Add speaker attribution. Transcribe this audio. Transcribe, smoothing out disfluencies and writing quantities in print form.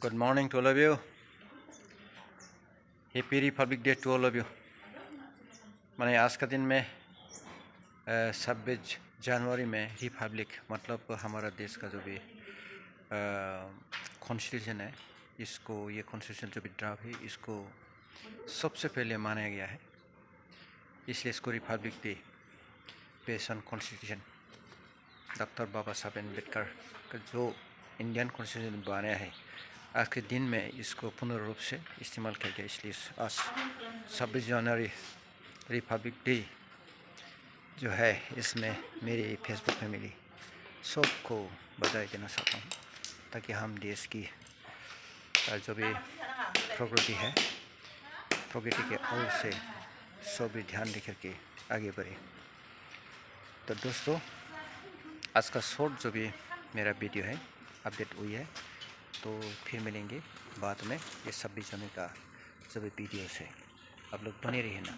Speaker 1: Good morning to all of you. Happy Republic Day to all of you. मैंने आज का दिन में 26 जनवरी में रिपब्लिक मतलब हमारा देश का जो भी कॉन्स्टिट्यूशन है, इसको ये कॉन्स्टिट्यूशन जो भी ड्राफ्ट है इसको सबसे पहले माना गया है, इसलिए इसको republic day based on constitution doctor Baba Saheb Ambedkar का जो इंडियन कॉन्स्टिट्यूशन बनाया है, आज के दिन में इसको पूर्ण रूप से इस्तेमाल किया गया। इसलिए आज 26 जनवरी रिपब्लिक डे जो है, इसमें मेरी फेसबुक फैमिली सबको बधाई देना चाहता हूँ, ताकि हम देश की जो भी प्रगति है, प्रगति के ओर से सब भी ध्यान रख के आगे बढ़े। तो दोस्तों, आज का शॉर्ट जो भी मेरा वीडियो है अपडेट हुई है, तो फिर मिलेंगे बाद में ये 26 जनवरी का जो भी वीडियो है। आप लोग बने रहिए ना।